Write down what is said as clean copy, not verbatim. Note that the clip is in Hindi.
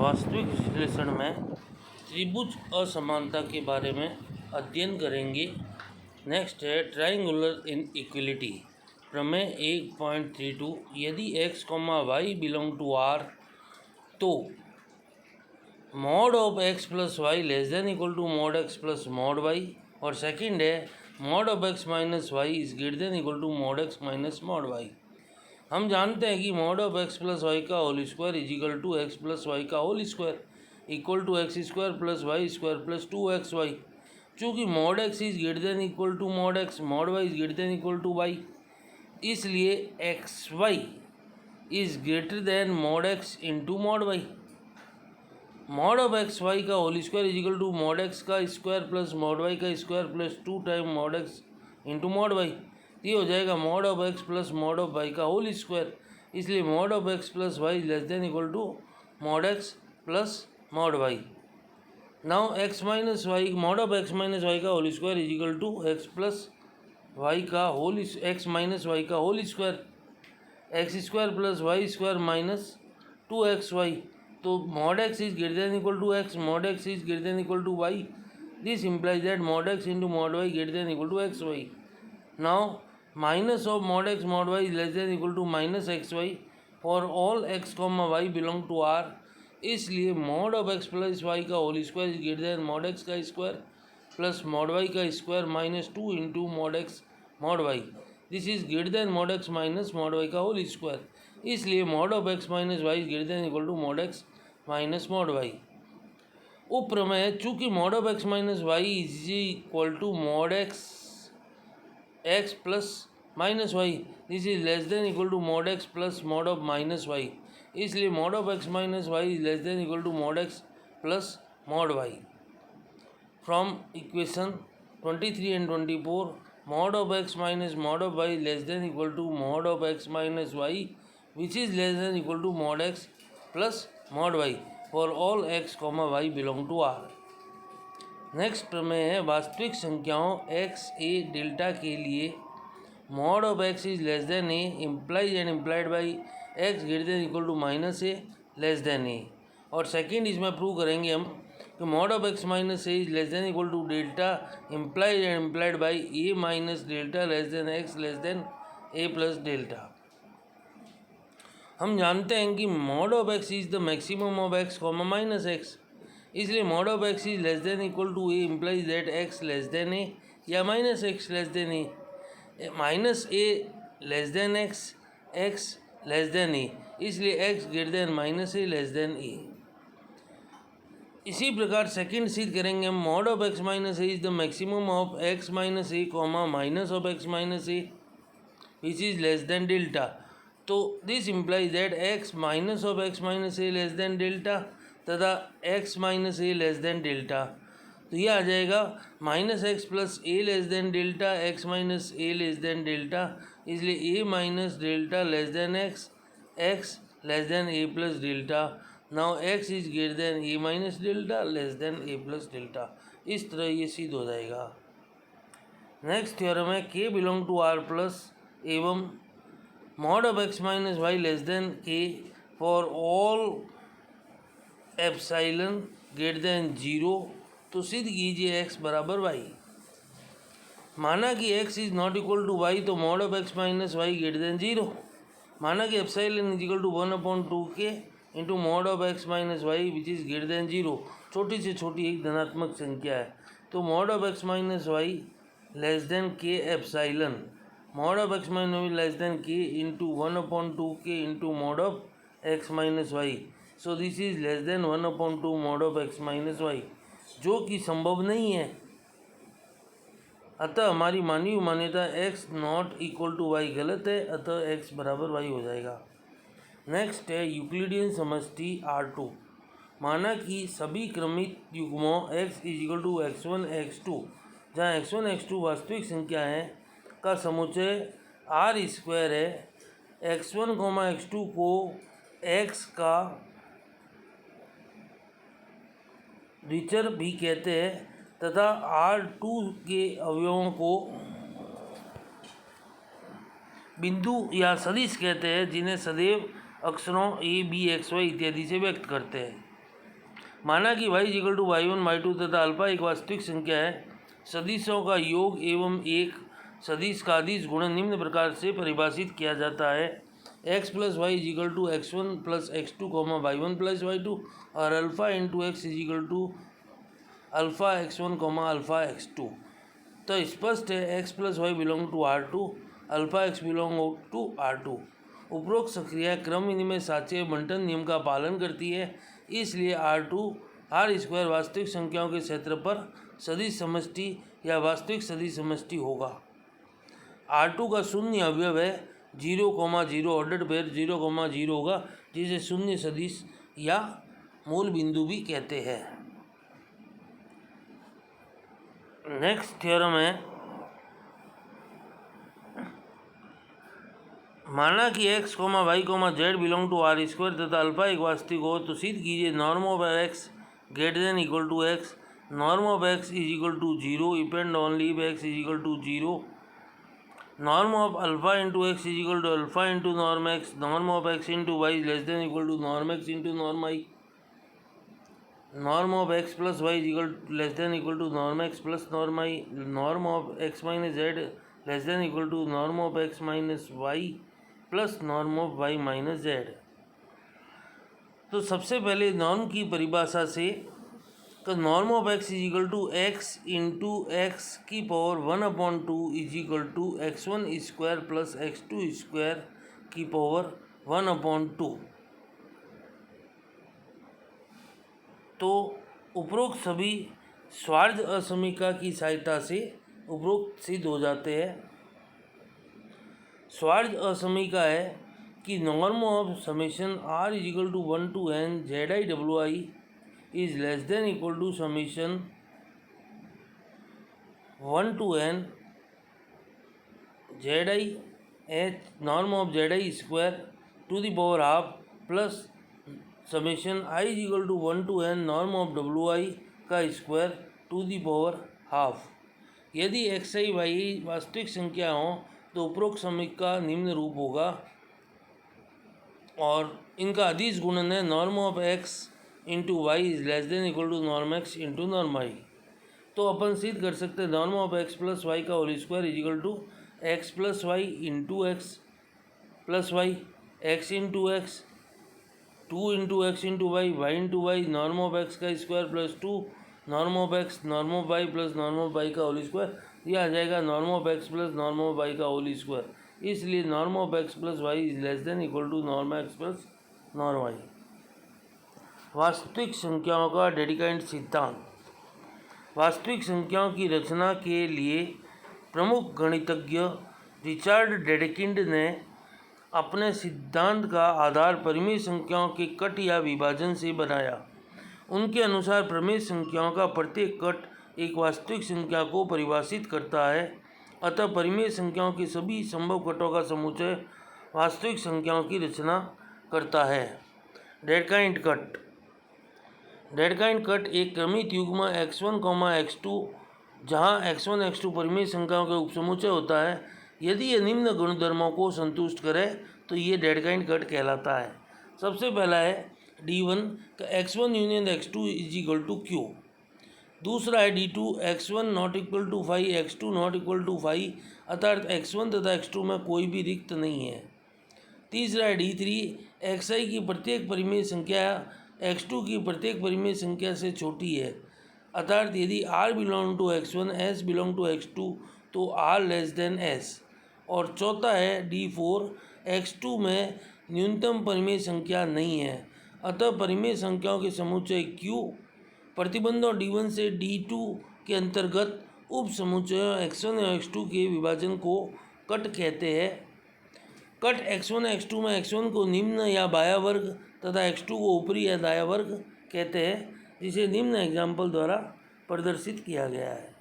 वास्तविक विश्लेषण में त्रिभुज असमानता के बारे में अध्ययन करेंगे। नेक्स्ट है ट्रायंगुलर इनइक्वलिटी। प्रमेय 1.32 यदि x, y belong to R तो mod of x plus y less than equal to mod x plus mod y. और सेकंड है mod of x minus y is greater than equal to mod x minus mod y. हम जानते हैं कि mod of x plus y का whole square is equal to x plus y का whole square equal to x square plus y square plus 2xy। चूँकि mod x is greater than equal to mod x, mod y is greater than equal to y, इसलिए xy is greater than mod x into mod y। Mod of x y का whole square is equal to mod x का स्क्वायर प्लस मॉड y का square plus 2 time mod x into mod y। ये हो जाएगा mod of x plus mod of y का होल स्क्वायर, इसलिए mod of x plus y less than equal to mod x plus mod y। Now x minus y, mod of x minus y का whole square is equal to x plus y का होल x माइनस वाई का whole square, x square plus y square minus 2xy। तो mod x is greater than equal to x, mod x is greater than equal to y। This implies that mod x into mod y greater than equal to xy. Now minus of mod x mod y is less than equal to minus xy for all x comma y belong to R। इसलिए mod of x plus y का whole square is greater than mod x का स्क्वायर प्लस mod y का square minus 2 into mod x mod y। This is greater than mod x minus mod y का होल स्क्वायर, इसलिए mod of x minus y is greater than equal to mod x minus mod y। उपप्रमेय चूँकि mod of x minus y is equal to mod x plus minus Y, this is less than equal to mod x plus mod of minus y, इसलिए mod of x minus y is less than equal to mod x plus mod y. From equation 23 and 24 mod of x minus mod of y less than equal to mod of x minus y which is less than equal to mod x plus mod y for all x comma y belong to R। Next प्रमेय है वास्तविक संख्याओं x a डेल्टा के लिए mod of x is less than a implies and implied by x greater than equal to minus a less than a। और सेकेंड इसमें प्रूव करेंगे हम कि mod of x minus a is less than equal to delta implies and implied by a minus delta less than x less than a plus delta. हम जानते हैं कि mod of x is the maximum of x comma minus x, इसलिए mod of x is less than equal to a implies that x less than a या minus x less than a, minus a less than x less than a, इसलिए x greater than minus a less than a। इसी प्रकार सेकंड सिद्ध करेंगे हम mod of x minus a is the maximum of x minus a comma minus of x minus a which is less than delta. तो this implies that x minus of x minus a less than delta तथा x minus a less than delta. तो ये आ जाएगा minus x plus a less than delta x minus a less than delta, इसलिए a minus delta less than x less than a plus delta. Now x is greater than a minus delta less than a plus delta. इस तरह ये सिद्ध हो जाएगा। नेक्स्ट थ्योरम है k belong to R plus एवं mod of x minus y less than k for all epsilon greater than 0। तो सिद्ध कीजिए x बराबर y। माना कि x is not equal to y तो mod of x minus y greater than 0। माना कि epsilon is equal to 1/2k into mod of x minus y which is greater than 0। छोटी से छोटी एक धनात्मक संख्या है, तो mod of x minus y less than k epsilon mod of x minus y less than k into 1/2k into mod of x minus y। So this is less than 1/2 mod of x minus y, जो कि संभव नहीं है। अतः हमारी मानी हुई मान्यता x not equal to y गलत है, अतः x बराबर y हो जाएगा। नेक्स्ट है यूक्लिडियन समष्टि R2। माना कि सभी क्रमित युग्मों x is equal to x1 x2 जहाँ x1 x2 वास्तविक संख्या है का समुच्चय R स्क्वायर है। x1 x2 को x का द्विचर भी कहते हैं तथा R2 के अवयवों को बिंदु या सदिश कहते हैं, जिन्हें सदैव अक्षरों a b x y इत्यादि से व्यक्त करते हैं। माना कि y equal to y1 y2 तथा अल्फा एक वास्तविक संख्या है। सदिशों का योग एवं एक सदिश का अदिश गुणन निम्न प्रकार से परिभाषित किया जाता है। x plus y is equal to x1 plus x2 comma y1 plus y2 और alpha into x is equal to alpha x1 comma alpha x2। तो स्पष्ट है x plus y belong to R2, अल्फा x बिलोंग टू R2। उपरोक्त संक्रिया क्रम विनिमय साचे बंटन नियम का पालन करती है, इसलिए R2 R स्क्वायर वास्तविक संख्याओं के क्षेत्र पर सदिश समष्टि या वास्तविक सदिश समष्टि होगा। R2 का शून्य अवयव है 0,0 ऑर्डर्ड पेयर 0,0 होगा, जिसे शून्य सदिश या मूल बिंदु भी कहते हैं। नेक्स्ट थ्योरम है, माना कि x, y, z belong to R square तथा अल्फा एक वास्तविक हो तो सिद्ध कीजिए norm of x greater than equal to x, norm of x is equal to 0 depend only if x is equal to 0, norm of alpha into x is equal to alpha into norm x, norm of x into y less than equal to norm x into norm y, norm of x plus y is equal less than equal to norm x plus norm y, norm of x minus z less than equal to norm of x minus y plus norm of y minus z. तो सबसे पहले नॉर्म की परिभाषा से तो norm of x is equal to x into x की power 1/2 is equal to x1 square plus x2 square की पावर 1/2। तो उपरोक्त सभी स्वार्थ असमीका की सहायता से उपरोक्त सिद्ध हो जाते हैं। स्वार्थ असमीका है कि norm of summation r is equal to 1 to n zi is less than equal to summation 1 to n zi h norm of zi square to the power half plus summation i is equal to 1 to n norm of wi का square to the power half. यदि xi yi वास्तविक संख्या हो तो उपरोक्त समीका निम्न रूप होगा और इनका अदिश गुणन है norm of x into y is less than equal to norm x into norm y। तो अपन सिद्ध कर सकते हैं norm of x plus y का whole square is equal to x plus y into x plus y, x into x 2 into x into y, y into y, norm of x का square plus 2 norm of x norm of y plus norm of y का होल स्क्वायर, यह आ जाएगा norm of x plus norm of y का होल स्क्वायर। इसलिए norm of x plus y is less than equal to norm x plus norm y। वास्तविक संख्याओं का डेडिकेंट सिद्धांत। वास्तविक संख्याओं की रचना के लिए प्रमुख गणितज्ञ रिचर्ड डेडेकिंड ने अपने सिद्धांत का आधार परिमेय संख्याओं के कट या विभाजन से बनाया। उनके अनुसार परिमेय संख्याओं का प्रत्येक कट एक वास्तविक संख्या को परिभाषित करता है, अतः परिमेय संख्याओं के सभी संभव कटों का समुच्चय वास्तविक संख्याओं की रचना करता है। डेडकाइंड कट। डेडकाइंड कट एक क्रमित युग्म x1, x2 जहाँ x1, x2 परिमेय संख्याओं का उपसमुच्चय होता है, यदि ये निम्न गुणधर्मों को संतुष्ट करे तो ये डेडकाइंड कट कहलाता है। सबसे पहला है D1 का x1 union x2 is equal to Q। दूसरा है D2 x1 not equal to 5 x2 not equal to 5, अर्थात x1 तथा x2 में कोई भी रिक्त नहीं है। तीसरा है D3 xi की प्रत्येक परिमेय संख्या x2 की प्रत्येक परिमेय संख्या से छोटी है, अर्थात यदि r belong to x1 s belong to x2 तो r लेस देन s। और चौथा है D4 x2 में न्यूनतम परिमेय संख्या नहीं है, अतः परिमेय संख्याओं के समुच्चय Q प्रतिबंधों D1 से D2 के अंतर्गत उप समुच्चयों x1 और x2 के विभाजन को कट कहते हैं। कट x1 x2 में x1 को निम्न या बाया वर्ग तथा x2 को ऊपरी या दाया वर्ग कहते हैं, जिसे निम्न एग्जाम्पल द्वारा प्रदर्शित किया गया है।